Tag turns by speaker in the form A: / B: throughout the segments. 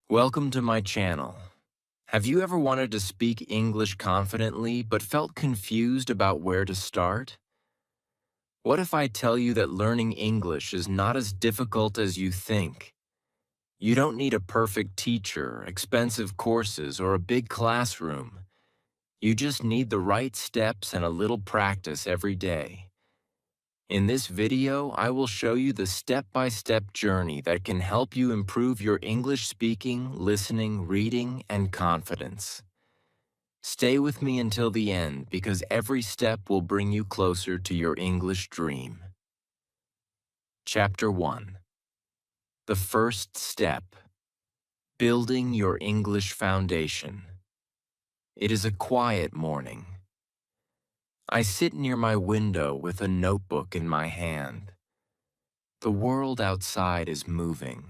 A: Welcome to my channel. Have you ever wanted to speak English confidently but felt confused about where to start? What if I tell you that learning English is not as difficult as you think? You don't need a perfect teacher, expensive courses, or a big classroom. You just need the right steps and a little practice every day. In this video, I will show you the step-by-step journey that can help you improve your English speaking, listening, reading, and confidence. Stay with me until the end because every step will bring you closer to your English dream. Chapter 1. The first step. Building your English foundation. It is a quiet morning. I sit near my window with a notebook in my hand. The world outside is moving,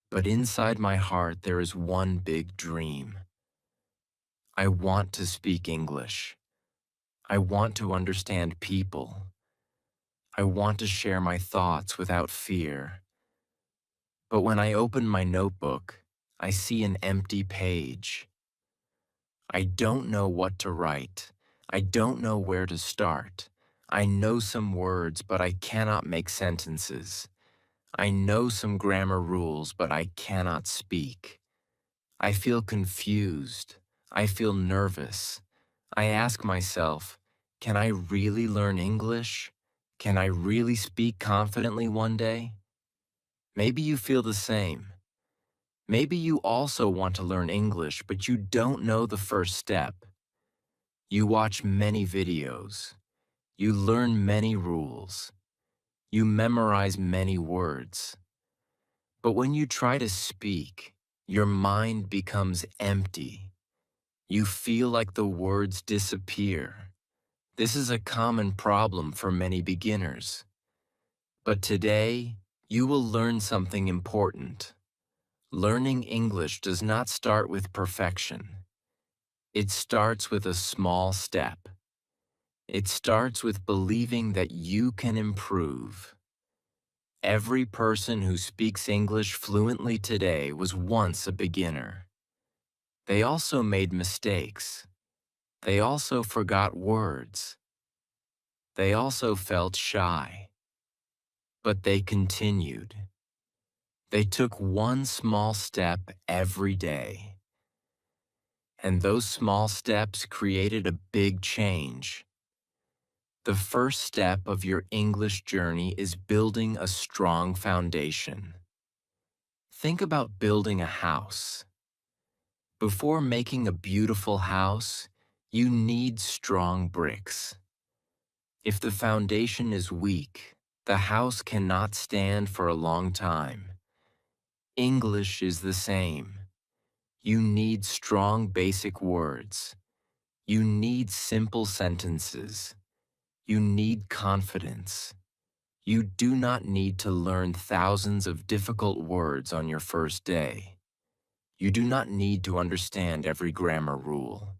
A: but inside my heart there is one big dream. I want to speak English. I want to understand people. I want to share my thoughts without fear. But when I open my notebook, I see an empty page. I don't know what to write. I don't know where to start. I know some words, but I cannot make sentences. I know some grammar rules, but I cannot speak. I feel confused. I feel nervous. I ask myself, can I really learn English? Can I really speak confidently one day? Maybe you feel the same. Maybe you also want to learn English, but you don't know the first step. You watch many videos. You learn many rules. You memorize many words. But when you try to speak, your mind becomes empty. You feel like the words disappear. This is a common problem for many beginners. But today, you will learn something important. Learning English does not start with perfection. It starts with a small step. It starts with believing that you can improve. Every person who speaks English fluently today was once a beginner. They also made mistakes. They also forgot words. They also felt shy. But they continued. They took one small step every day. And those small steps created a big change. The first step of your English journey is building a strong foundation. Think about building a house. Before making a beautiful house, you need strong bricks. If the foundation is weak, the house cannot stand for a long time. English is the same. You need strong basic words. You need simple sentences. You need confidence. You do not need to learn thousands of difficult words on your first day. You do not need to understand every grammar rule.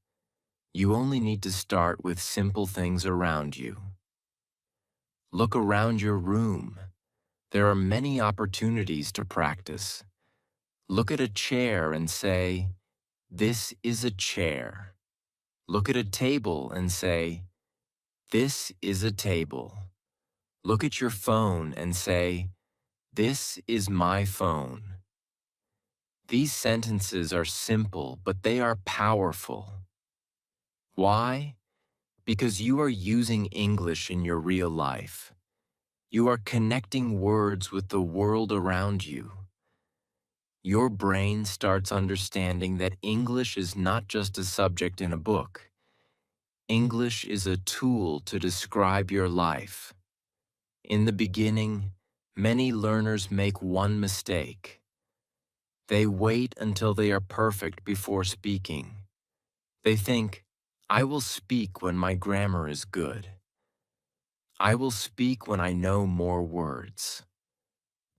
A: You only need to start with simple things around you. Look around your room. There are many opportunities to practice. Look at a chair and say, "This is a chair." Look at a table and say, "This is a table." Look at your phone and say, "This is my phone." These sentences are simple, but they are powerful. Why? Because you are using English in your real life. You are connecting words with the world around you. Your brain starts understanding that English is not just a subject in a book. English is a tool to describe your life. In the beginning, many learners make one mistake. They wait until they are perfect before speaking. They think, I will speak when my grammar is good. I will speak when I know more words.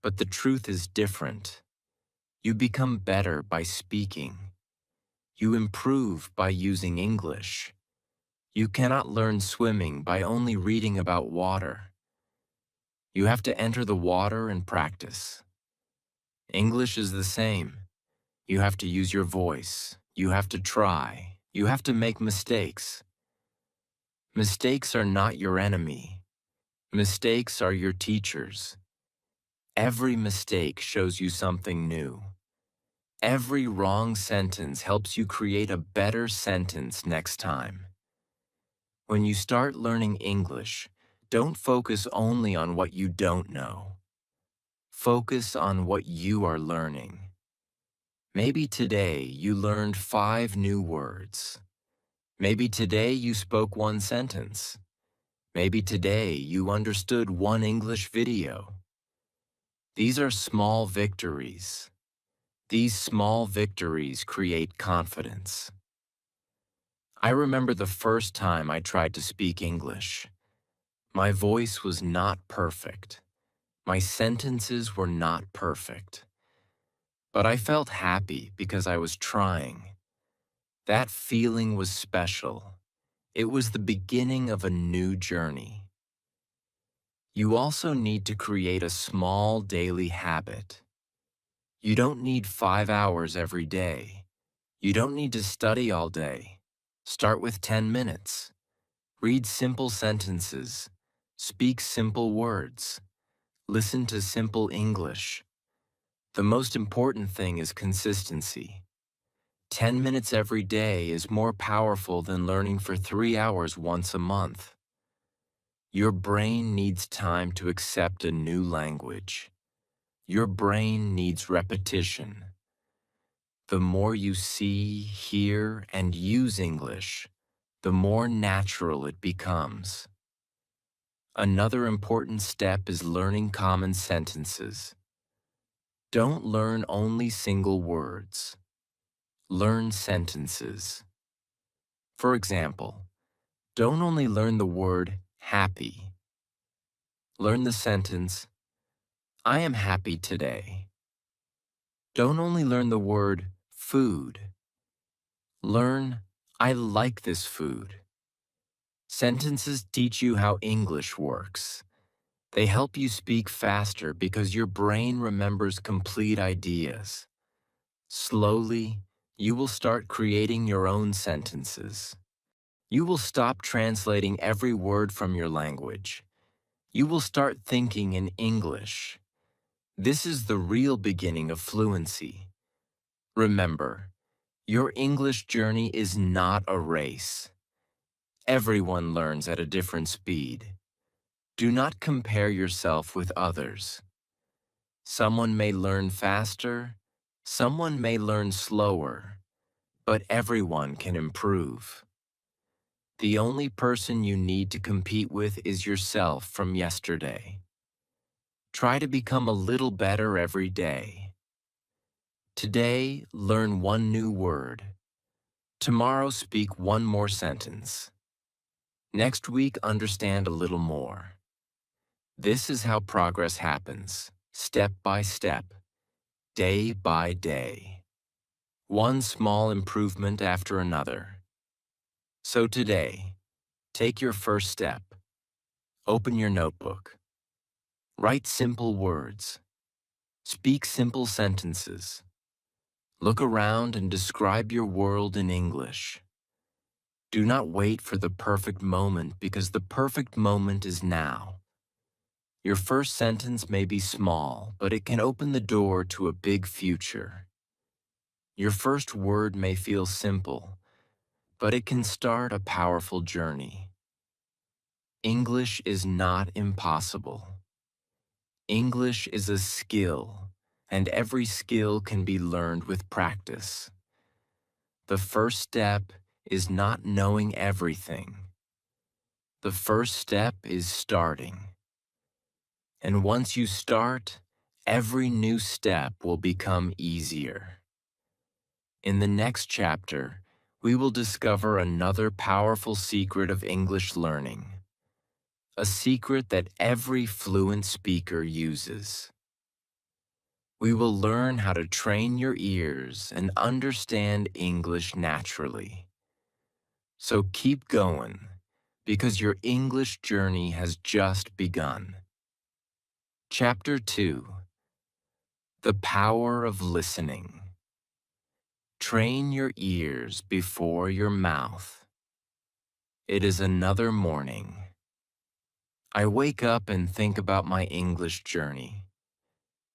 A: But the truth is different. You become better by speaking. You improve by using English. You cannot learn swimming by only reading about water. You have to enter the water and practice. English is the same. You have to use your voice. You have to try. You have to make mistakes. Mistakes are not your enemy. Mistakes are your teachers. Every mistake shows you something new. Every wrong sentence helps you create a better sentence next time. When you start learning English, don't focus only on what you don't know. Focus on what you are learning. Maybe today you learned 5 new words. Maybe today you spoke 1 sentence. Maybe today you understood 1 English video. These are small victories. These small victories create confidence. I remember the first time I tried to speak English. My voice was not perfect. My sentences were not perfect. But I felt happy because I was trying. That feeling was special. It was the beginning of a new journey. You also need to create a small daily habit. You don't need 5 hours every day. You don't need to study all day. Start with 10 minutes. Read simple sentences. Speak simple words. Listen to simple English. The most important thing is consistency. 10 minutes every day is more powerful than learning for 3 hours once a month. Your brain needs time to accept a new language. Your brain needs repetition. The more you see, hear, and use English, the more natural it becomes. Another important step is learning common sentences. Don't learn only single words. Learn sentences. For example, don't only learn the word happy. Learn the sentence, I am happy today. Don't only learn the word food. Learn, I like this food. Sentences teach you how English works. They help you speak faster because your brain remembers complete ideas. Slowly, you will start creating your own sentences. You will stop translating every word from your language. You will start thinking in English. This is the real beginning of fluency. Remember, your English journey is not a race. Everyone learns at a different speed. Do not compare yourself with others. Someone may learn faster, someone may learn slower, but everyone can improve. The only person you need to compete with is yourself from yesterday. Try to become a little better every day. Today, learn 1 new word. Tomorrow, speak 1 more sentence. Next week, understand a little more. This is how progress happens, step by step, day by day. 1 small improvement after another. So today, take your first step. Open your notebook. Write simple words. Speak simple sentences. Look around and describe your world in English. Do not wait for the perfect moment because the perfect moment is now. Your first sentence may be small, but it can open the door to a big future. Your first word may feel simple, but it can start a powerful journey. English is not impossible. English is a skill, and every skill can be learned with practice. The first step is not knowing everything. The first step is starting. And once you start, every new step will become easier. In the next chapter, we will discover another powerful secret of English learning. A secret that every fluent speaker uses. We will learn how to train your ears and understand English naturally. So keep going, because your English journey has just begun. Chapter 2: The Power of Listening. Train your ears before your mouth. It is another morning. I wake up and think about my English journey.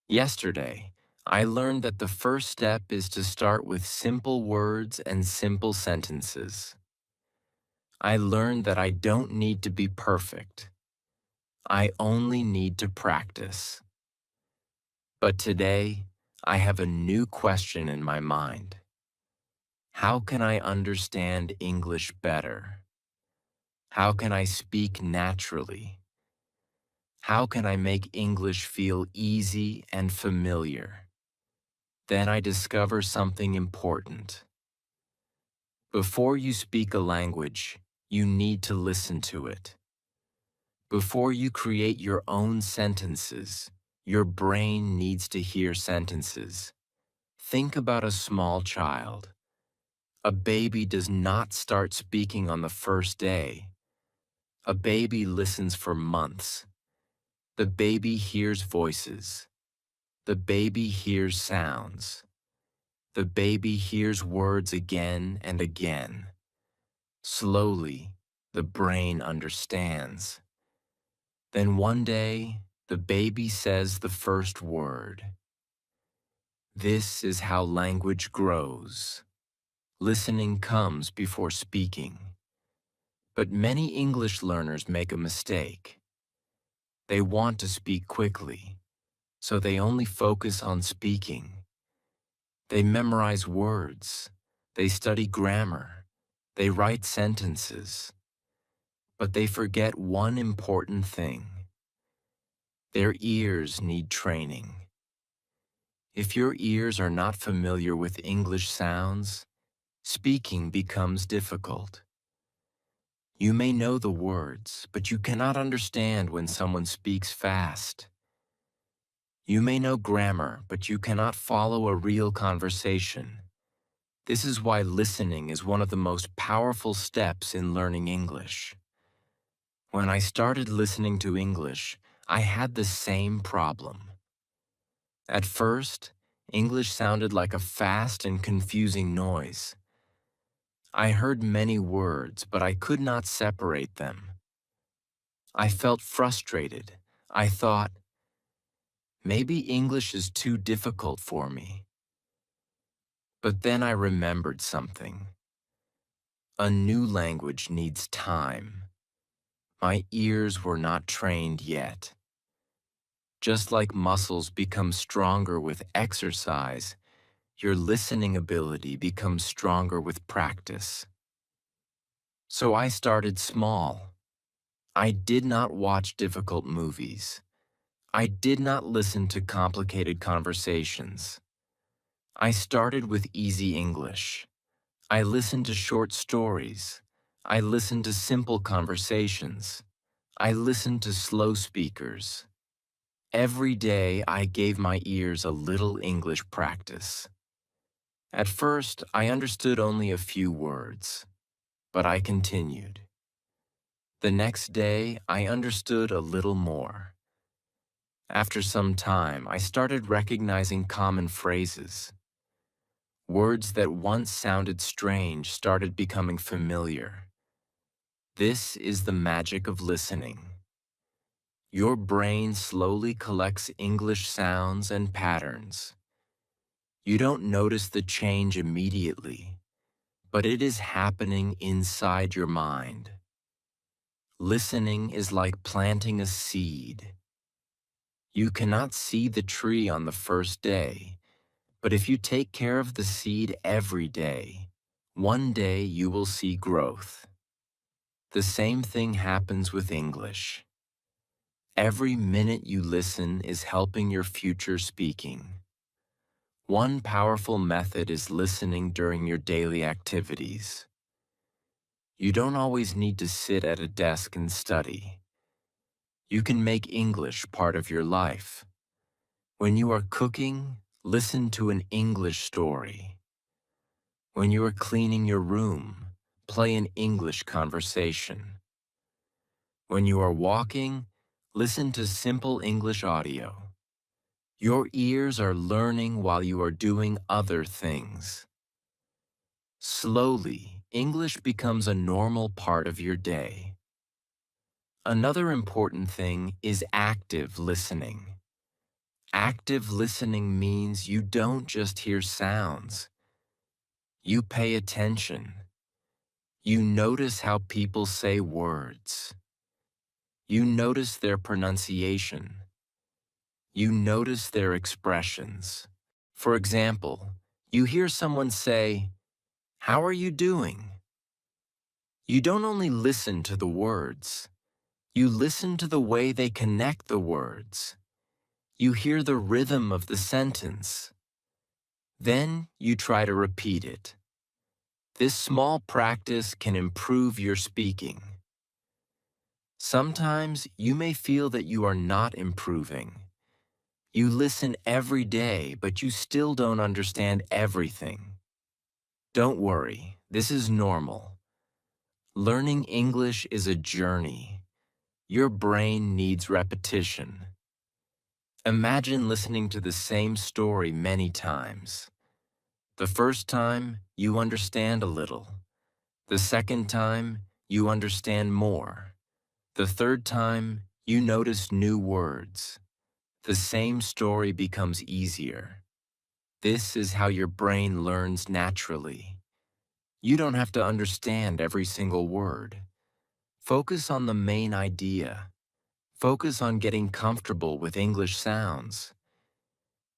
A: Yesterday, I learned that the first step is to start with simple words and simple sentences. I learned that I don't need to be perfect. I only need to practice. But today, I have a new question in my mind. How can I understand English better? How can I speak naturally? How can I make English feel easy and familiar? Then I discover something important. Before you speak a language, you need to listen to it. Before you create your own sentences, your brain needs to hear sentences. Think about a small child. A baby does not start speaking on the first day. A baby listens for months. The baby hears voices. The baby hears sounds. The baby hears words again and again. Slowly, the brain understands. Then one day, the baby says the first word. This is how language grows. Listening comes before speaking. But many English learners make a mistake. They want to speak quickly, so they only focus on speaking. They memorize words. They study grammar. They write sentences. But they forget one important thing. Their ears need training. If your ears are not familiar with English sounds, speaking becomes difficult. You may know the words, but you cannot understand when someone speaks fast. You may know grammar, but you cannot follow a real conversation. This is why listening is one of the most powerful steps in learning English. When I started listening to English, I had the same problem. At first, English sounded like a fast and confusing noise. I heard many words, but I could not separate them. I felt frustrated. I thought, maybe English is too difficult for me. But then I remembered something. A new language needs time. My ears were not trained yet. Just like muscles become stronger with exercise, your listening ability becomes stronger with practice. So I started small. I did not watch difficult movies. I did not listen to complicated conversations. I started with easy English. I listened to short stories. I listened to simple conversations. I listened to slow speakers. Every day I gave my ears a little English practice. At first, I understood only a few words, but I continued. The next day, I understood a little more. After some time, I started recognizing common phrases. Words that once sounded strange started becoming familiar. This is the magic of listening. Your brain slowly collects English sounds and patterns. You don't notice the change immediately, but it is happening inside your mind. Listening is like planting a seed. You cannot see the tree on the first day, but if you take care of the seed every day, one day you will see growth. The same thing happens with English. Every minute you listen is helping your future speaking. One powerful method is listening during your daily activities. You don't always need to sit at a desk and study. You can make English part of your life. When you are cooking, listen to an English story. When you are cleaning your room, play an English conversation. When you are walking, listen to simple English audio. Your ears are learning while you are doing other things. Slowly, English becomes a normal part of your day. Another important thing is active listening. Active listening means you don't just hear sounds. You pay attention. You notice how people say words. You notice their pronunciation. You notice their expressions. For example, you hear someone say, "How are you doing?" You don't only listen to the words. You listen to the way they connect the words. You hear the rhythm of the sentence. Then you try to repeat it. This small practice can improve your speaking. Sometimes you may feel that you are not improving. You listen every day, but you still don't understand everything. Don't worry, this is normal. Learning English is a journey. Your brain needs repetition. Imagine listening to the same story many times. The first time, you understand a little. The second time, you understand more. The third time, you notice new words. The same story becomes easier. This is how your brain learns naturally. You don't have to understand every single word. Focus on the main idea. Focus on getting comfortable with English sounds.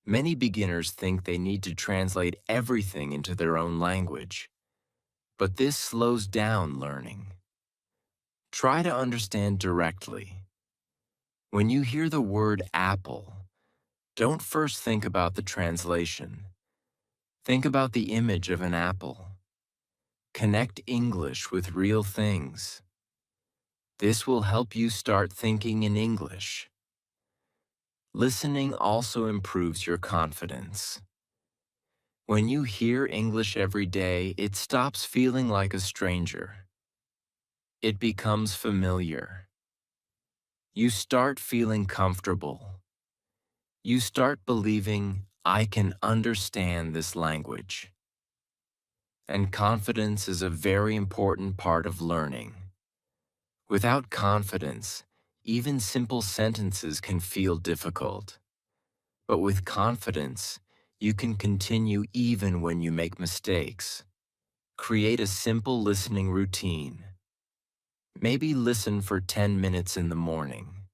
A: Many beginners think they need to translate everything into their own language, but this slows down learning. Try to understand directly. When you hear the word apple, don't first think about the translation. Think about the image of an apple. Connect English with real things. This will help you start thinking in English. Listening also improves your confidence. When you hear English every day, it stops feeling like a stranger. It becomes familiar. You start feeling comfortable. You start believing, I can understand this language. And confidence is a very important part of learning. Without confidence, even simple sentences can feel difficult. But with confidence, you can continue even when you make mistakes. Create a simple listening routine. Maybe listen for 10 minutes in the morning.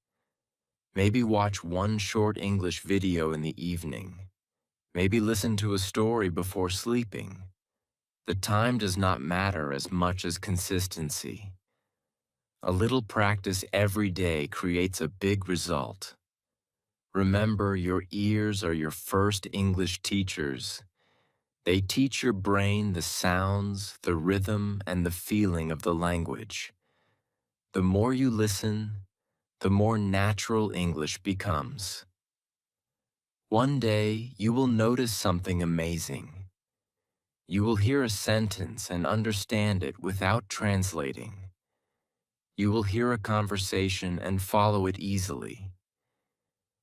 A: Maybe watch one short English video in the evening. Maybe listen to a story before sleeping. The time does not matter as much as consistency. A little practice every day creates a big result. Remember, your ears are your first English teachers. They teach your brain the sounds, the rhythm, and the feeling of the language. The more you listen, the more natural English becomes. One day, you will notice something amazing. You will hear a sentence and understand it without translating. You will hear a conversation and follow it easily.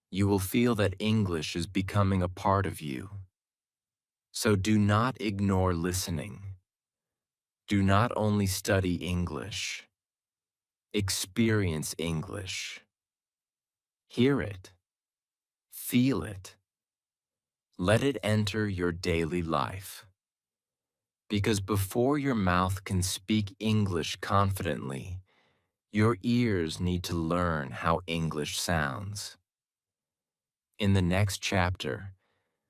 A: You will feel that English is becoming a part of you. So do not ignore listening. Do not only study English. Experience English. Hear it. Feel it. Let it enter your daily life. Because before your mouth can speak English confidently, your ears need to learn how English sounds. In the next chapter,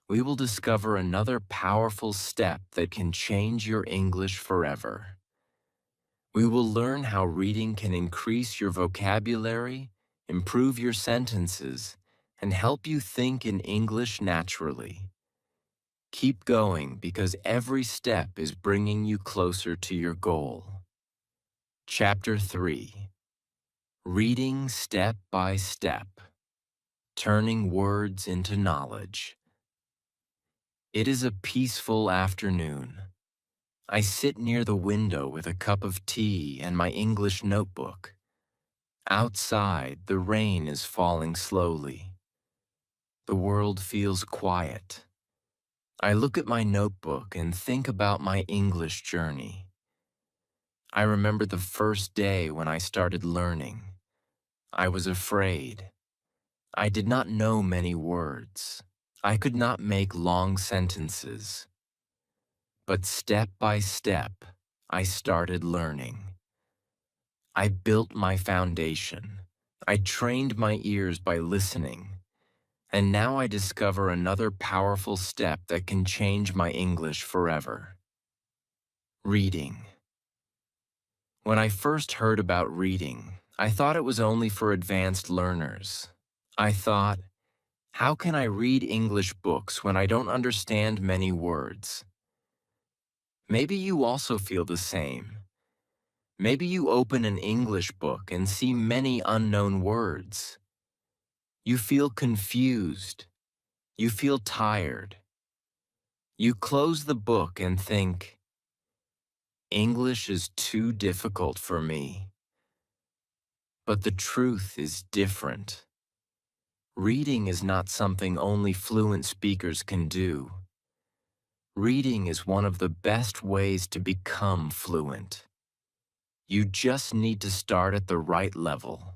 A: we will discover another powerful step that can change your English forever. We will learn how reading can increase your vocabulary, improve your sentences, and help you think in English naturally. Keep going because every step is bringing you closer to your goal. Chapter 3. Reading Step by Step. Turning Words into Knowledge. It is a peaceful afternoon. I sit near the window with a cup of tea and my English notebook. Outside, the rain is falling slowly. The world feels quiet. I look at my notebook and think about my English journey. I remember the first day when I started learning. I was afraid. I did not know many words. I could not make long sentences. But step by step, I started learning. I built my foundation. I trained my ears by listening. And now I discover another powerful step that can change my English forever. Reading. When I first heard about reading, I thought it was only for advanced learners. I thought, how can I read English books when I don't understand many words? Maybe you also feel the same. Maybe you open an English book and see many unknown words. You feel confused. You feel tired. You close the book and think, English is too difficult for me. But the truth is different. Reading is not something only fluent speakers can do. Reading is one of the best ways to become fluent. You just need to start at the right level.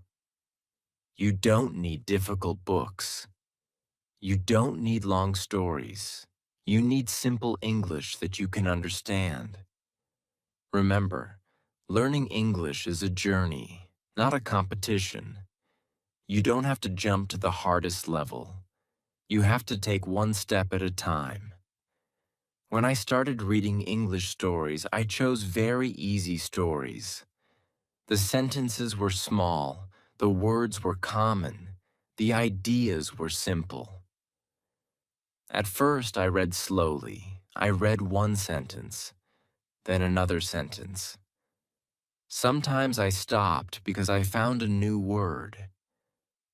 A: You don't need difficult books. You don't need long stories. You need simple English that you can understand. Remember, learning English is a journey, not a competition. You don't have to jump to the hardest level. You have to take one step at a time. When I started reading English stories, I chose very easy stories. The sentences were small, the words were common, the ideas were simple. At first, I read slowly. I read one sentence, then another sentence. Sometimes I stopped because I found a new word.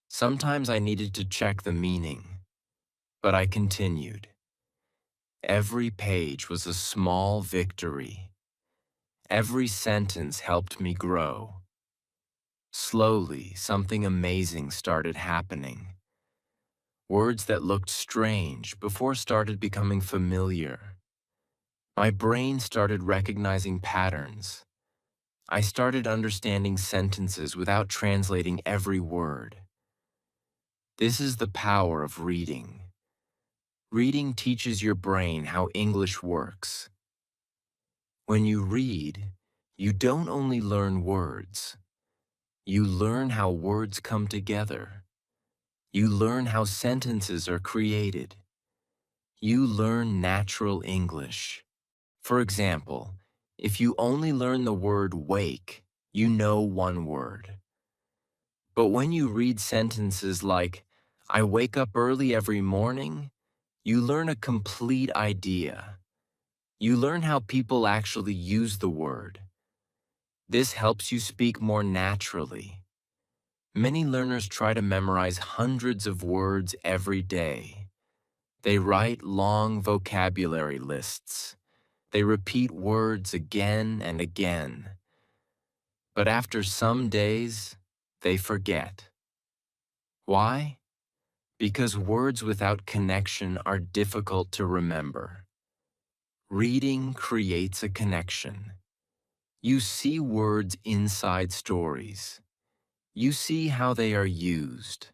A: Sometimes I needed to check the meaning, but I continued. Every page was a small victory. Every sentence helped me grow. Slowly, something amazing started happening. Words that looked strange before started becoming familiar. My brain started recognizing patterns. I started understanding sentences without translating every word. This is the power of reading. Reading teaches your brain how English works. When you read, you don't only learn words. You learn how words come together. You learn how sentences are created. You learn natural English. For example, if you only learn the word wake, you know one word. But when you read sentences like, I wake up early every morning, you learn a complete idea. You learn how people actually use the word. This helps you speak more naturally. Many learners try to memorize hundreds of words every day. They write long vocabulary lists. They repeat words again and again. But after some days, they forget. Why? Because words without connection are difficult to remember. Reading creates a connection. You see words inside stories. You see how they are used.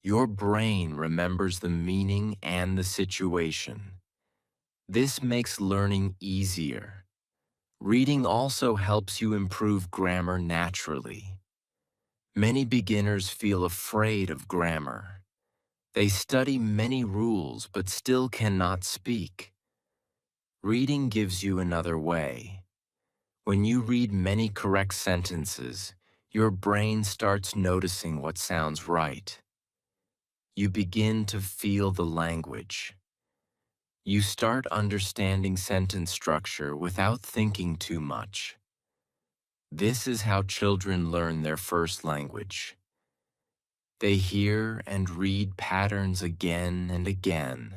A: Your brain remembers the meaning and the situation. This makes learning easier. Reading also helps you improve grammar naturally. Many beginners feel afraid of grammar. They study many rules but still cannot speak. Reading gives you another way. When you read many correct sentences, your brain starts noticing what sounds right. You begin to feel the language. You start understanding sentence structure without thinking too much. This is how children learn their first language. They hear and read patterns again and again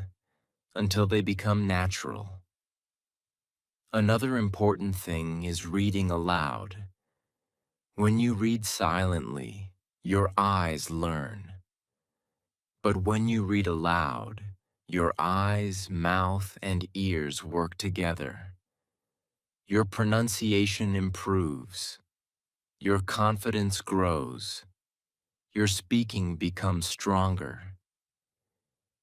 A: until they become natural. Another important thing is reading aloud. When you read silently, your eyes learn. But when you read aloud, Your eyes, mouth, and ears work together. Your pronunciation improves. Your confidence grows. Your speaking becomes stronger.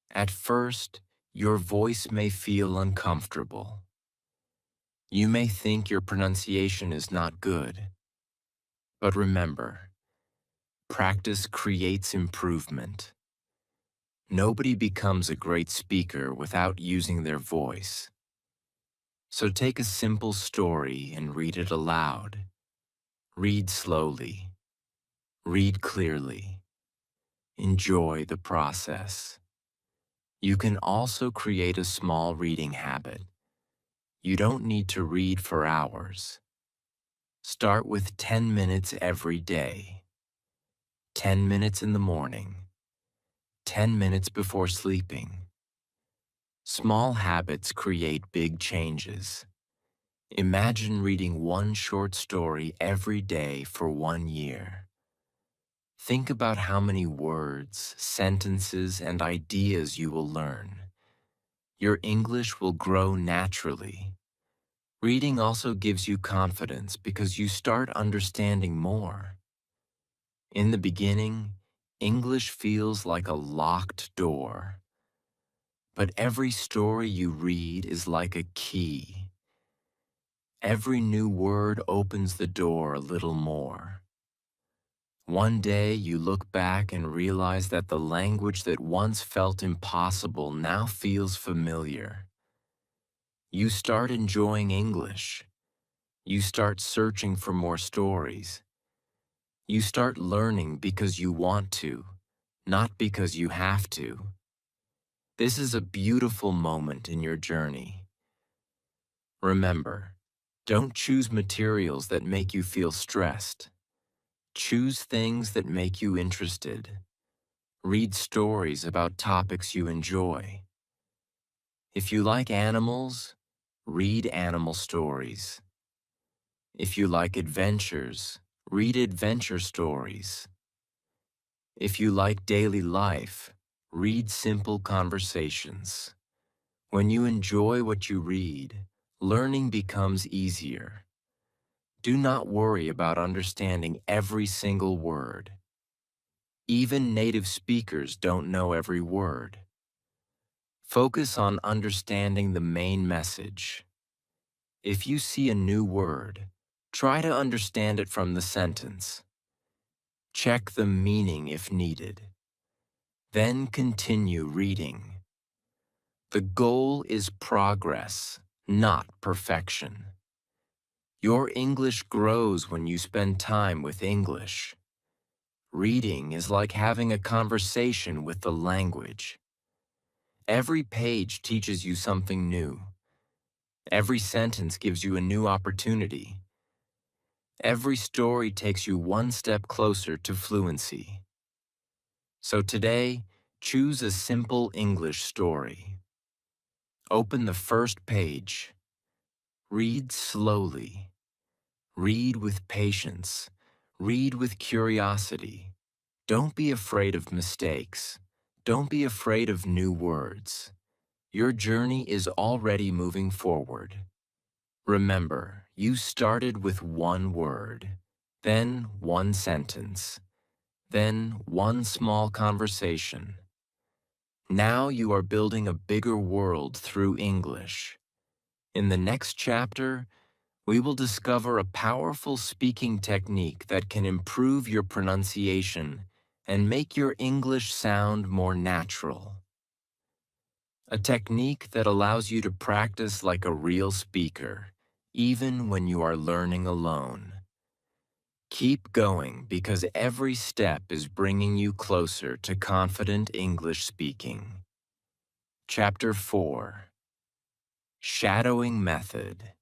A: At first, your voice may feel uncomfortable. You may think your pronunciation is not good. But remember, practice creates improvement. Nobody becomes a great speaker without using their voice. So take a simple story and read it aloud. Read slowly. Read clearly. Enjoy the process. You can also create a small reading habit. You don't need to read for hours. Start with 10 minutes every day. 10 minutes in the morning. 10 minutes before sleeping. Small habits create big changes. Imagine reading one short story every day for 1 year. Think about how many words, sentences, and ideas you will learn. Your English will grow naturally. Reading also gives you confidence because you start understanding more. In the beginning, English feels like a locked door. But every story you read is like a key. Every new word opens the door a little more. One day you look back and realize that the language that once felt impossible now feels familiar. You start enjoying English. You start searching for more stories. You start learning because you want to, not because you have to. This is a beautiful moment in your journey. Remember, don't choose materials that make you feel stressed. Choose things that make you interested. Read stories about topics you enjoy. If you like animals, read animal stories. If you like adventures, read adventure stories. If you like daily life, read simple conversations. When you enjoy what you read, learning becomes easier. Do not worry about understanding every single word. Even native speakers don't know every word. Focus on understanding the main message. If you see a new word, try to understand it from the sentence. Check the meaning if needed. Then continue reading. The goal is progress, not perfection. Your English grows when you spend time with English. Reading is like having a conversation with the language. Every page teaches you something new. Every sentence gives you a new opportunity. Every story takes you one step closer to fluency. So today, choose a simple English story. Open the first page. Read slowly. Read with patience. Read with curiosity. Don't be afraid of mistakes. Don't be afraid of new words. Your journey is already moving forward. Remember, you started with one word, then one sentence, then one small conversation. Now you are building a bigger world through English. In the next chapter, we will discover a powerful speaking technique that can improve your pronunciation and make your English sound more natural. A technique that allows you to practice like a real speaker, even when you are learning alone. Keep going because every step is bringing you closer to confident English speaking. Chapter 4. Shadowing Method.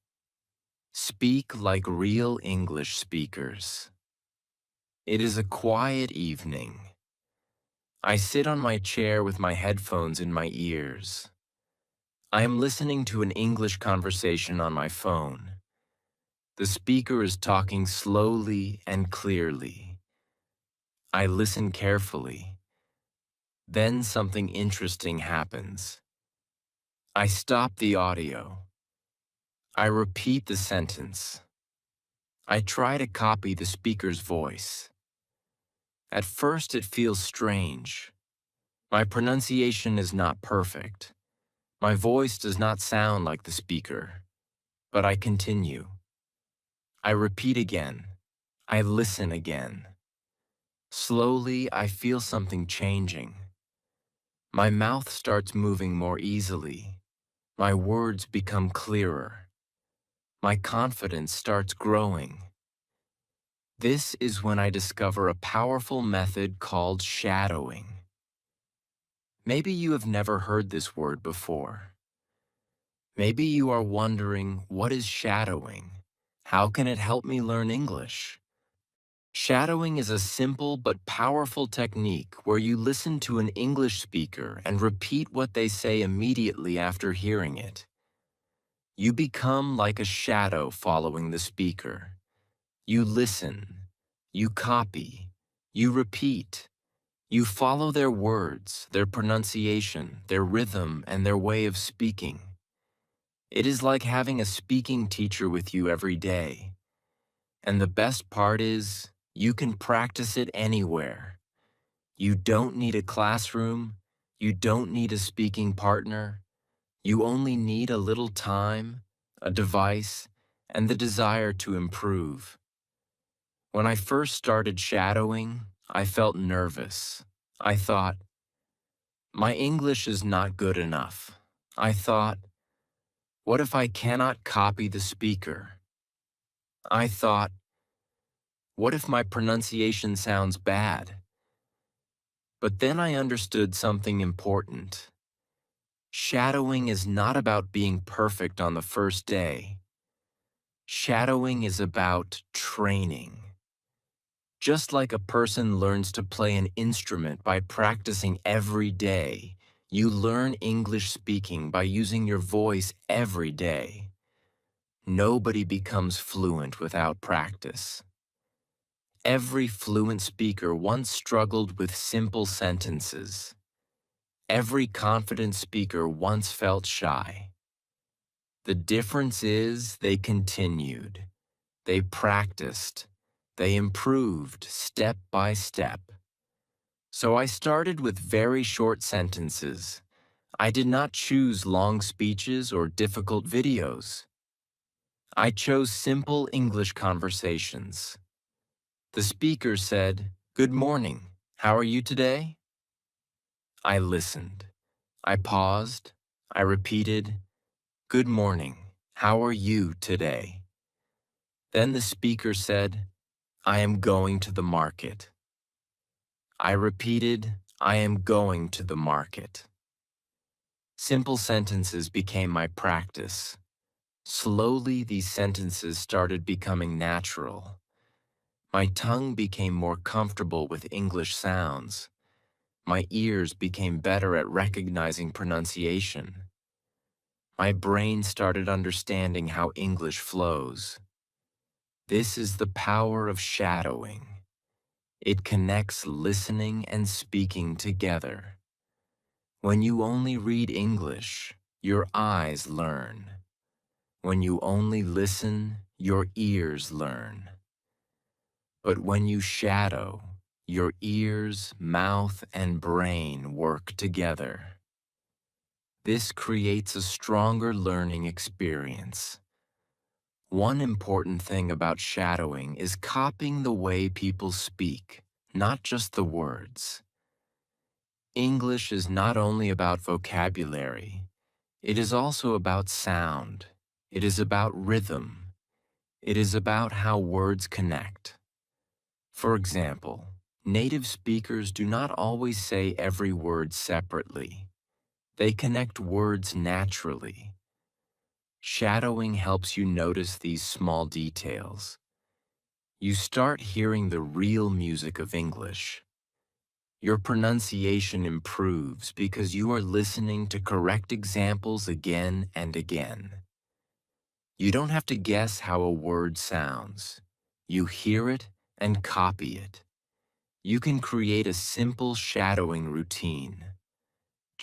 A: Speak like real English speakers. It is a quiet evening. I sit on my chair with my headphones in my ears. I am listening to an English conversation on my phone. The speaker is talking slowly and clearly. I listen carefully. Then something interesting happens. I stop the audio. I repeat the sentence. I try to copy the speaker's voice. At first, it feels strange. My pronunciation is not perfect. My voice does not sound like the speaker. But I continue. I repeat again. I listen again. Slowly, I feel something changing. My mouth starts moving more easily. My words become clearer. My confidence starts growing. This is when I discover a powerful method called shadowing. Maybe you have never heard this word before. Maybe you are wondering, what is shadowing? How can it help me learn English? Shadowing is a simple but powerful technique where you listen to an English speaker and repeat what they say immediately after hearing it. You become like a shadow following the speaker. You listen, you copy, you repeat. You follow their words, their pronunciation, their rhythm, and their way of speaking. It is like having a speaking teacher with you every day. And the best part is, you can practice it anywhere. You don't need a classroom. You don't need a speaking partner. You only need a little time, a device, and the desire to improve. When I first started shadowing, I felt nervous. I thought, my English is not good enough. I thought, what if I cannot copy the speaker? I thought, what if my pronunciation sounds bad? But then I understood something important. Shadowing is not about being perfect on the first day. Shadowing is about training. Just like a person learns to play an instrument by practicing every day, you learn English speaking by using your voice every day. Nobody becomes fluent without practice. Every fluent speaker once struggled with simple sentences. Every confident speaker once felt shy. The difference is they continued. They practiced. They improved step by step. So I started with very short sentences. I did not choose long speeches or difficult videos. I chose simple English conversations. The speaker said, "Good morning. How are you today?" I listened. I paused. I repeated, "Good morning. How are you today?" Then the speaker said, "I am going to the market." I repeated, "I am going to the market." Simple sentences became my practice. Slowly, these sentences started becoming natural. My tongue became more comfortable with English sounds. My ears became better at recognizing pronunciation. My brain started understanding how English flows. This is the power of shadowing. It connects listening and speaking together. When you only read English, your eyes learn. When you only listen, your ears learn. But when you shadow, your ears, mouth, and brain work together. This creates a stronger learning experience. One important thing about shadowing is copying the way people speak, not just the words. English is not only about vocabulary, it is also about sound. It is about rhythm. It is about how words connect. For example, native speakers do not always say every word separately. They connect words naturally. Shadowing helps you notice these small details. You start hearing the real music of English. Your pronunciation improves because you are listening to correct examples again and again. You don't have to guess how a word sounds. You hear it and copy it. You can create a simple shadowing routine.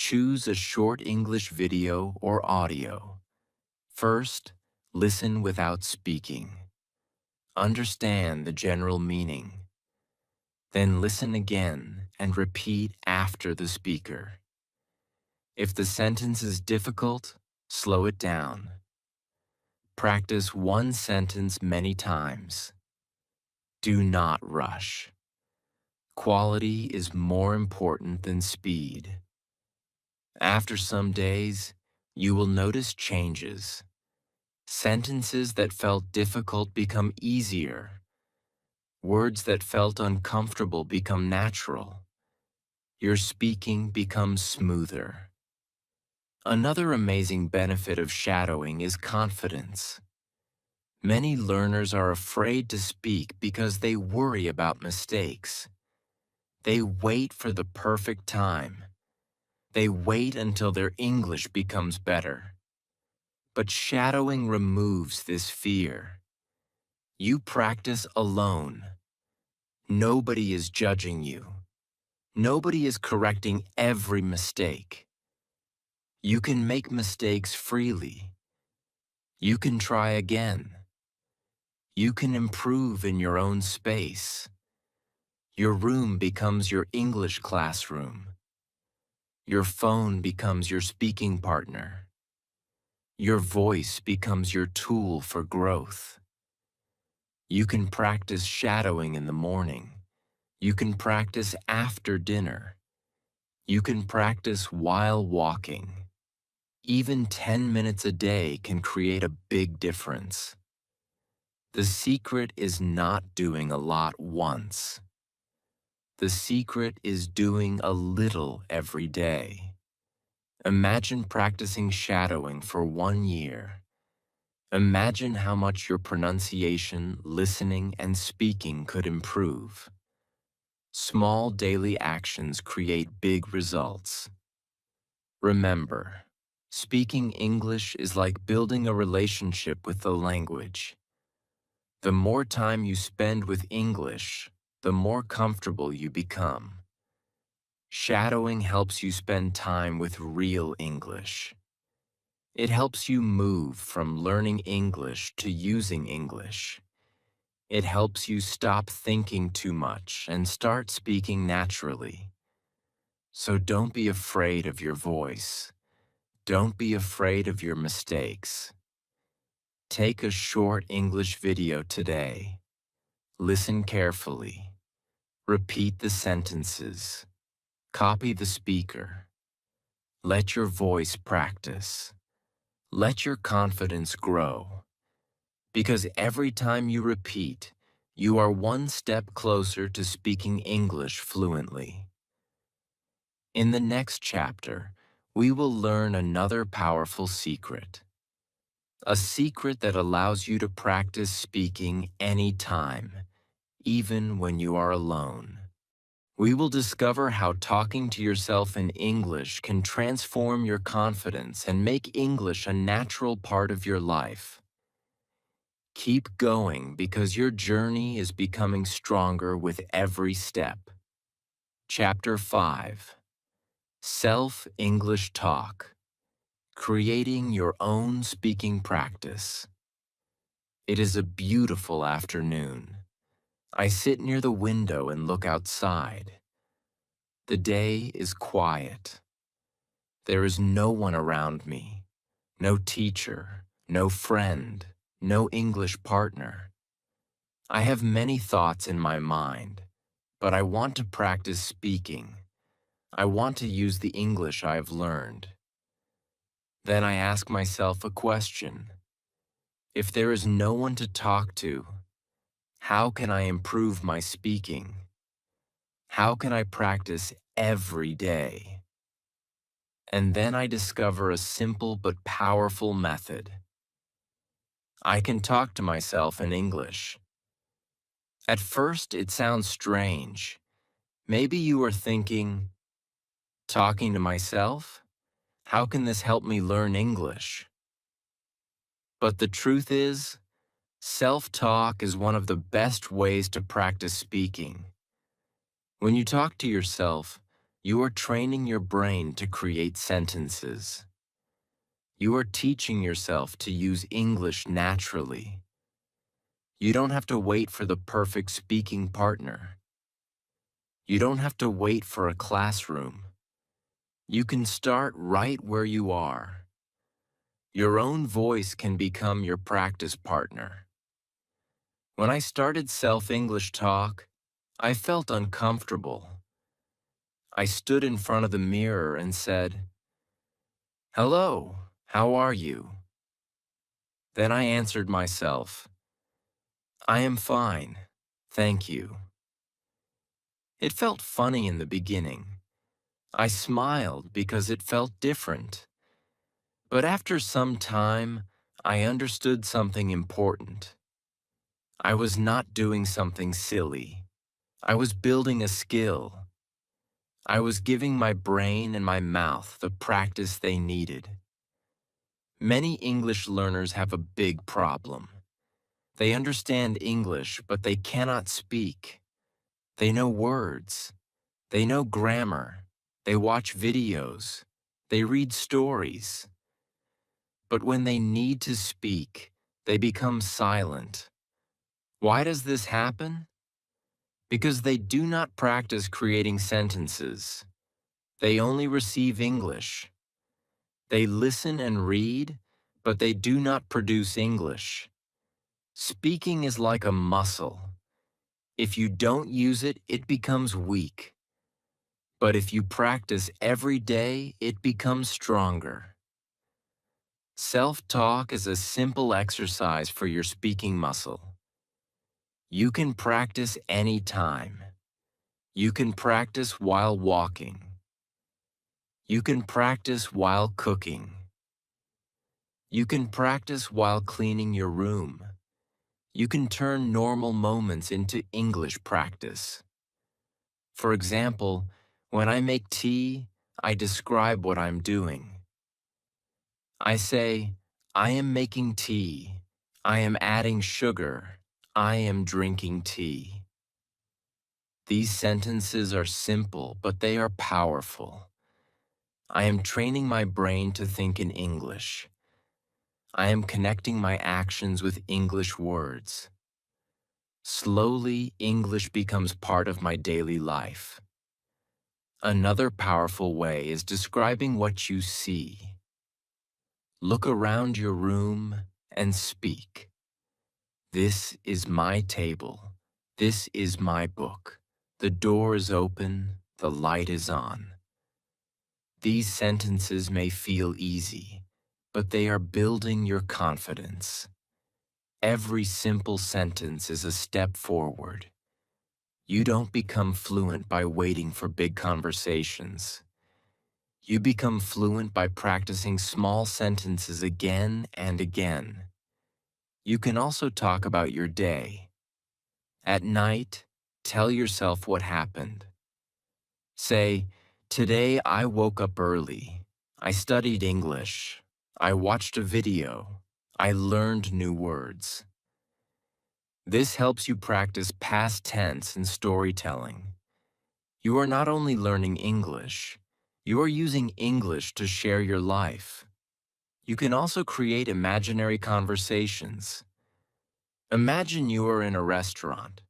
A: Choose a short English video or audio. First, listen without speaking. Understand the general meaning. Then listen again and repeat after the speaker. If the sentence is difficult, slow it down. Practice one sentence many times. Do not rush. Quality is more important than speed. After some days, you will notice changes. Sentences that felt difficult become easier. Words that felt uncomfortable become natural. Your speaking becomes smoother. Another amazing benefit of shadowing is confidence. Many learners are afraid to speak because they worry about mistakes. They wait for the perfect time. They wait until their English becomes better. But shadowing removes this fear. You practice alone. Nobody is judging you. Nobody is correcting every mistake. You can make mistakes freely. You can try again. You can improve in your own space. Your room becomes your English classroom. Your phone becomes your speaking partner. Your voice becomes your tool for growth. You can practice shadowing in the morning. You can practice after dinner. You can practice while walking. Even 10 minutes a day can create a big difference. The secret is not doing a lot once. The secret is doing a little every day. Imagine practicing shadowing for 1 year. Imagine how much your pronunciation, listening, and speaking could improve. Small daily actions create big results. Remember, speaking English is like building a relationship with the language. The more time you spend with English, the more comfortable you become. Shadowing helps you spend time with real English. It helps you move from learning English to using English. It helps you stop thinking too much and start speaking naturally. So don't be afraid of your voice. Don't be afraid of your mistakes. Take a short English video today. Listen carefully. Repeat the sentences. Copy the speaker. Let your voice practice. Let your confidence grow. Because every time you repeat, you are one step closer to speaking English fluently. In the next chapter, we will learn another powerful secret. A secret that allows you to practice speaking anytime, even when you are alone. We will discover how talking to yourself in English can transform your confidence and make English a natural part of your life. Keep going because your journey is becoming stronger with every step. Chapter 5. Self-English Talk. Creating your own speaking practice. It is a beautiful afternoon. I sit near the window and look outside. The day is quiet. There is no one around me, no teacher, no friend, no English partner. I have many thoughts in my mind, but I want to practice speaking. I want to use the English I have learned. Then I ask myself a question. If there is no one to talk to, how can I improve my speaking? How can I practice every day? And then I discover a simple but powerful method. I can talk to myself in English. At first, it sounds strange. Maybe you are thinking, talking to myself? How can this help me learn English? But the truth is, self-talk is one of the best ways to practice speaking. When you talk to yourself, You are training your brain to create sentences. You are teaching yourself to use English naturally. You don't have to wait for the perfect speaking partner. You don't have to wait for a classroom. You can start right where you are. Your own voice can become your practice partner. When I started Self-English Talk, I felt uncomfortable. I stood in front of the mirror and said, "Hello, how are you?" Then I answered myself, "I am fine, thank you." It felt funny in the beginning. I smiled because it felt different. But after some time, I understood something important. I was not doing something silly. I was building a skill. I was giving my brain and my mouth the practice they needed. Many English learners have a big problem. They understand English, but they cannot speak. They know words. They know grammar. They watch videos. They read stories. But when they need to speak, they become silent. Why does this happen? Because they do not practice creating sentences. They only receive English. They listen and read, but they do not produce English. Speaking is like a muscle. If you don't use it, it becomes weak. But if you practice every day, it becomes stronger. Self-talk is a simple exercise for your speaking muscle. You can practice anytime. You can practice while walking. You can practice while cooking. You can practice while cleaning your room. You can turn normal moments into English practice. For example, when I make tea, I describe what I'm doing. I say, "I am making tea. I am adding sugar. I am drinking tea." These sentences are simple, but they are powerful. I am training my brain to think in English. I am connecting my actions with English words. Slowly, English becomes part of my daily life. Another powerful way is describing what you see. Look around your room and speak. This is my table. This is my book. The door is open. The light is on. These sentences may feel easy, but they are building your confidence. Every simple sentence is a step forward. You don't become fluent by waiting for big conversations. You become fluent by practicing small sentences again and again. You can also talk about your day. At night, tell yourself what happened. Say, "Today I woke up early. I studied English. I watched a video. I learned new words." This helps you practice past tense and storytelling. You are not only learning English, you are using English to share your life. You can also create imaginary conversations. Imagine you are in a restaurant.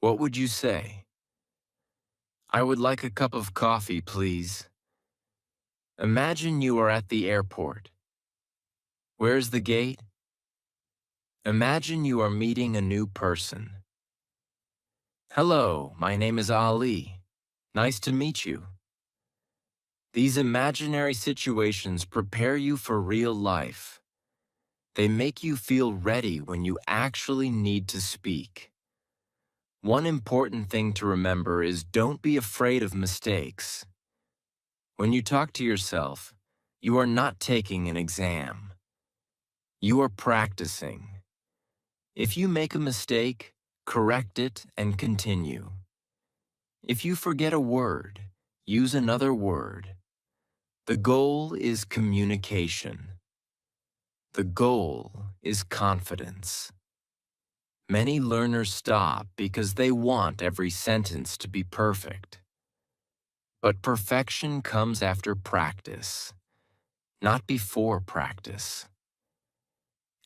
A: What would you say? "I would like a cup of coffee, please." Imagine you are at the airport. Where's the gate? Imagine you are meeting a new person. "Hello, my name is Ali. Nice to meet you." These imaginary situations prepare you for real life. They make you feel ready when you actually need to speak. One important thing to remember is don't be afraid of mistakes. When you talk to yourself, you are not taking an exam. You are practicing. If you make a mistake, correct it and continue. If you forget a word, use another word. The goal is communication. The goal is confidence. Many learners stop because they want every sentence to be perfect. But perfection comes after practice, not before practice.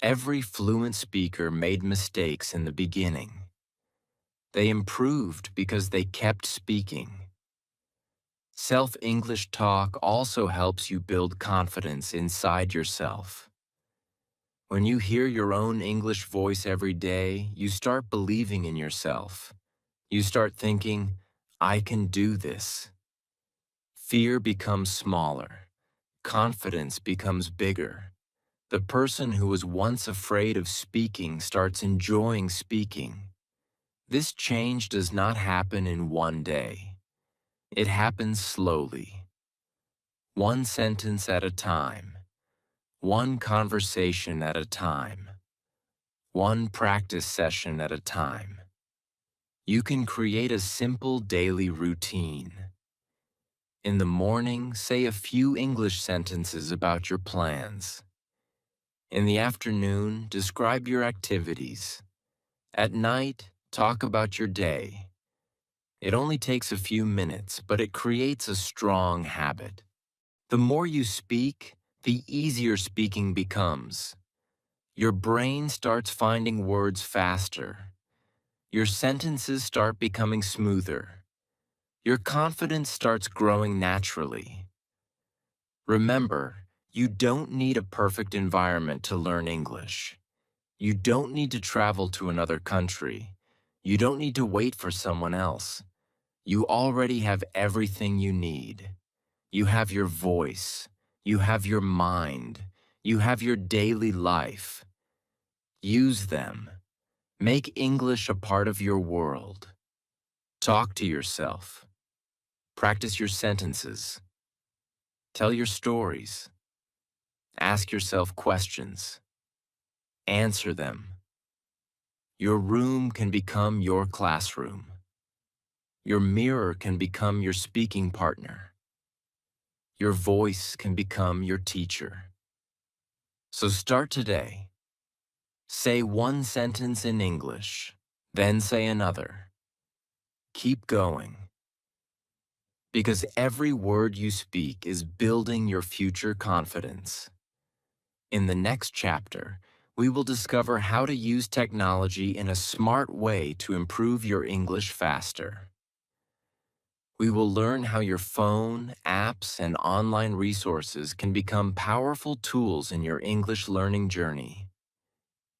A: Every fluent speaker made mistakes in the beginning. They improved because they kept speaking. Self-English talk also helps you build confidence inside yourself. When you hear your own English voice every day, you start believing in yourself. You start thinking, I can do this. Fear becomes smaller. Confidence becomes bigger. The person who was once afraid of speaking starts enjoying speaking. This change does not happen in one day. It happens slowly. One sentence at a time. One conversation at a time. One practice session at a time. You can create a simple daily routine. In the morning, say a few English sentences about your plans. In the afternoon, describe your activities. At night, talk about your day. It only takes a few minutes, but it creates a strong habit. The more you speak, the easier speaking becomes. Your brain starts finding words faster. Your sentences start becoming smoother. Your confidence starts growing naturally. Remember, you don't need a perfect environment to learn English. You don't need to travel to another country. You don't need to wait for someone else. You already have everything you need. You have your voice. You have your mind. You have your daily life. Use them. Make English a part of your world. Talk to yourself. Practice your sentences. Tell your stories. Ask yourself questions. Answer them. Your room can become your classroom. Your mirror can become your speaking partner. Your voice can become your teacher. So start today. Say one sentence in English, then say another. Keep going. Because every word you speak is building your future confidence. In the next chapter, we will discover how to use technology in a smart way to improve your English faster. We will learn how your phone, apps, and online resources can become powerful tools in your English learning journey.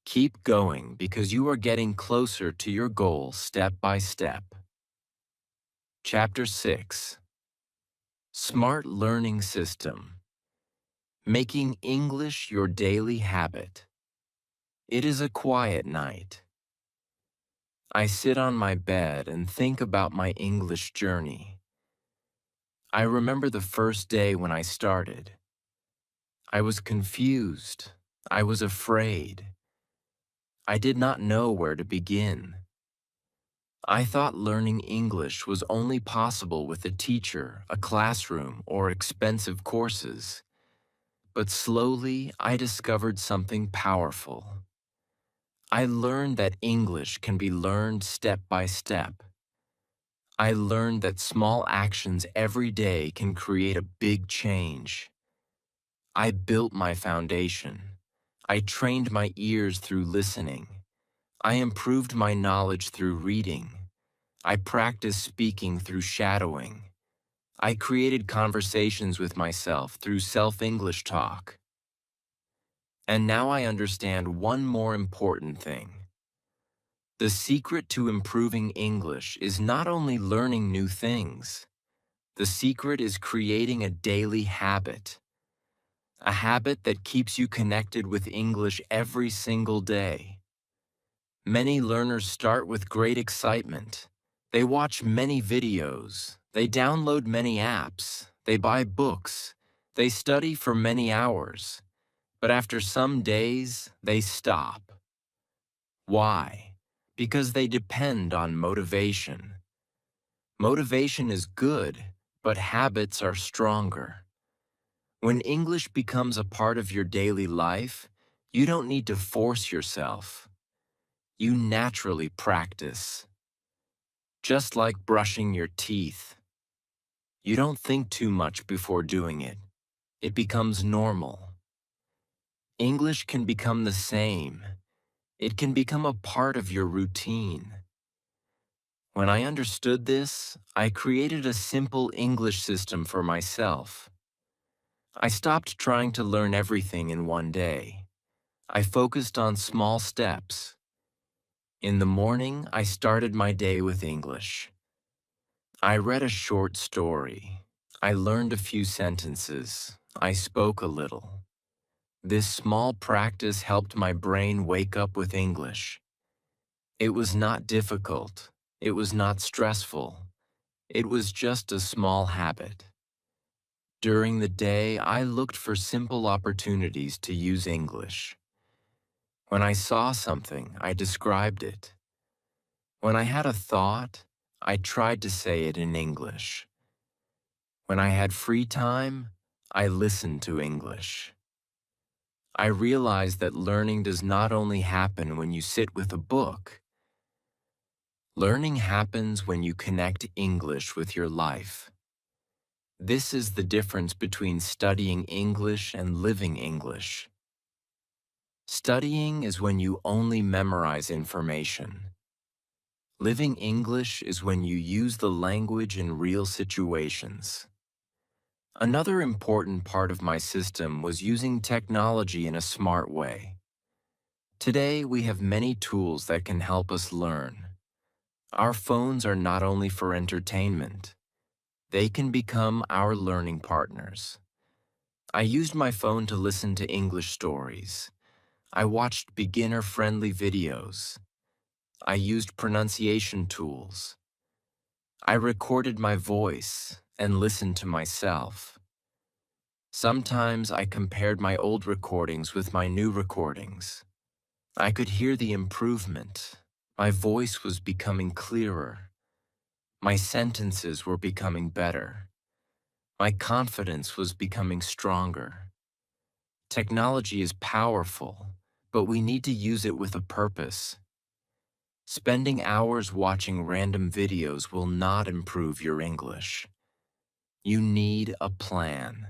A: Keep going because you are getting closer to your goal step by step. Chapter 6. Smart Learning System. Making English your daily habit. It is a quiet night. I sit on my bed and think about my English journey. I remember the first day when I started. I was confused. I was afraid. I did not know where to begin. I thought learning English was only possible with a teacher, a classroom, or expensive courses. But slowly, I discovered something powerful. I learned that English can be learned step by step. I learned that small actions every day can create a big change. I built my foundation. I trained my ears through listening. I improved my knowledge through reading. I practiced speaking through shadowing. I created conversations with myself through self-English talk. And now I understand one more important thing. The secret to improving English is not only learning new things. The secret is creating a daily habit. A habit that keeps you connected with English every single day. Many learners start with great excitement. They watch many videos. They download many apps. They buy books. They study for many hours. But after some days, they stop. Why? Because they depend on motivation. Motivation is good, but habits are stronger. When English becomes a part of your daily life, you don't need to force yourself. You naturally practice. Just like brushing your teeth. You don't think too much before doing it. It becomes normal. English can become the same. It can become a part of your routine. When I understood this, I created a simple English system for myself. I stopped trying to learn everything in one day. I focused on small steps. In the morning, I started my day with English. I read a short story. I learned a few sentences. I spoke a little. This small practice helped my brain wake up with English. It was not difficult. It was not stressful. It was just a small habit. During the day, I looked for simple opportunities to use English. When I saw something, I described it. When I had a thought, I tried to say it in English. When I had free time, I listened to English. I realized that learning does not only happen when you sit with a book. Learning happens when you connect English with your life. This is the difference between studying English and living English. Studying is when you only memorize information. Living English is when you use the language in real situations. Another important part of my system was using technology in a smart way. Today, we have many tools that can help us learn. Our phones are not only for entertainment. They can become our learning partners. I used my phone to listen to English stories. I watched beginner-friendly videos. I used pronunciation tools. I recorded my voice and listened to myself. Sometimes I compared my old recordings with my new recordings. I could hear the improvement. My voice was becoming clearer. My sentences were becoming better. My confidence was becoming stronger. Technology is powerful, but we need to use it with a purpose. Spending hours watching random videos will not improve your English. You need a plan.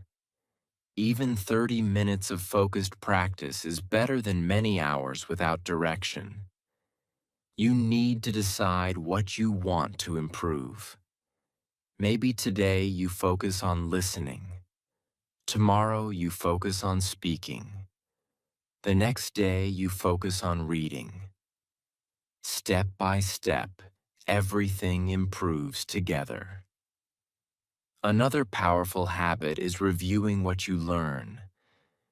A: Even 30 minutes of focused practice is better than many hours without direction. You need to decide what you want to improve. Maybe today you focus on listening. Tomorrow you focus on speaking. The next day you focus on reading. Step by step, everything improves together. Another powerful habit is reviewing what you learn.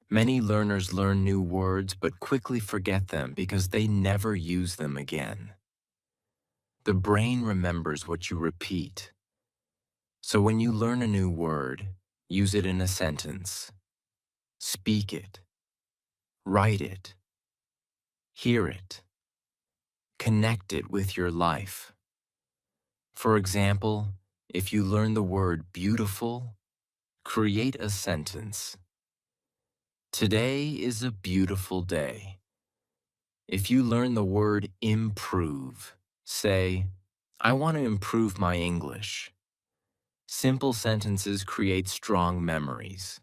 A: Many learners learn new words but quickly forget them because they never use them again. The brain remembers what you repeat. So when you learn a new word, use it in a sentence. Speak it. Write it. Hear it. Connect it with your life. For example, if you learn the word beautiful, create a sentence. Today is a beautiful day. If you learn the word improve, say, I want to improve my English. Simple sentences create strong memories.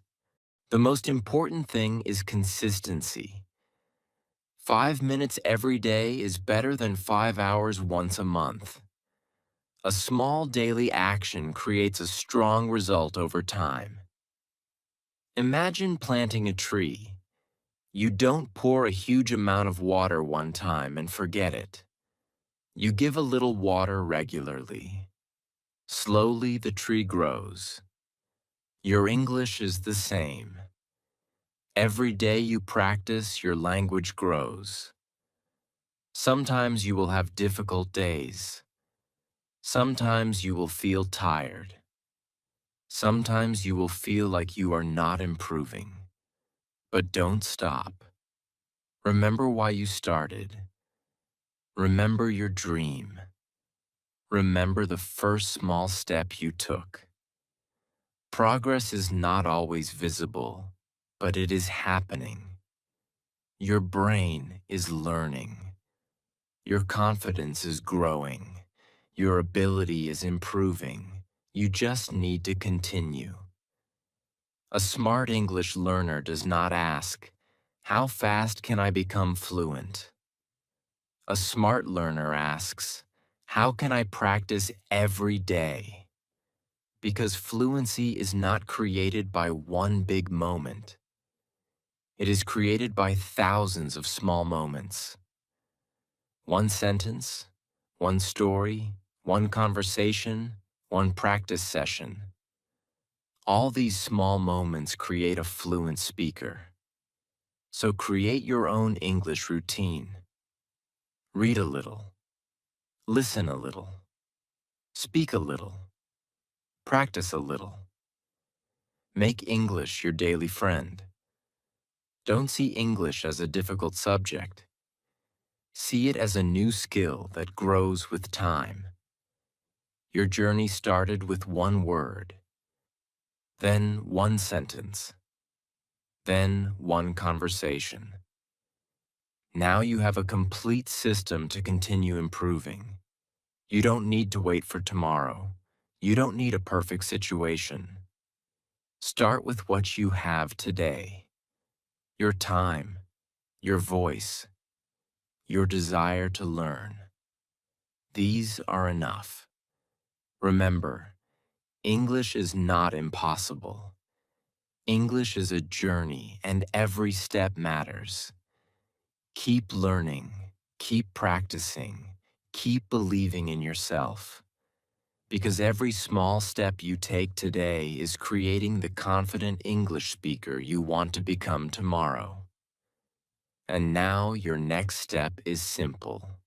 A: The most important thing is consistency. 5 minutes every day is better than 5 hours once a month. A small daily action creates a strong result over time. Imagine planting a tree. You don't pour a huge amount of water one time and forget it. You give a little water regularly. Slowly the tree grows. Your English is the same. Every day you practice, your language grows. Sometimes you will have difficult days. Sometimes you will feel tired. Sometimes you will feel like you are not improving. But don't stop. Remember why you started. Remember your dream. Remember the first small step you took. Progress is not always visible, but it is happening. Your brain is learning. Your confidence is growing. Your ability is improving. You just need to continue. A smart English learner does not ask, "How fast can I become fluent?" A smart learner asks, "How can I practice every day?" Because fluency is not created by one big moment. It is created by thousands of small moments. One sentence, one story, one conversation, one practice session. All these small moments create a fluent speaker. So create your own English routine. Read a little. Listen a little. Speak a little. Practice a little. Make English your daily friend. Don't see English as a difficult subject. See it as a new skill that grows with time. Your journey started with one word, then one sentence, then one conversation. Now you have a complete system to continue improving. You don't need to wait for tomorrow. You don't need a perfect situation. Start with what you have today. Your time, your voice, your desire to learn. These are enough. Remember, English is not impossible. English is a journey, and every step matters. Keep learning, keep practicing, keep believing in yourself. Because every small step you take today is creating the confident English speaker you want to become tomorrow. And now your next step is simple.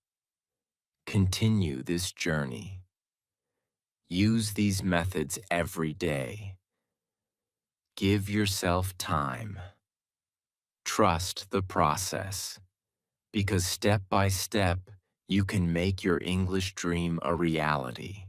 A: Continue this journey. Use these methods every day. Give yourself time. Trust the process, because step by step, you can make your English dream a reality.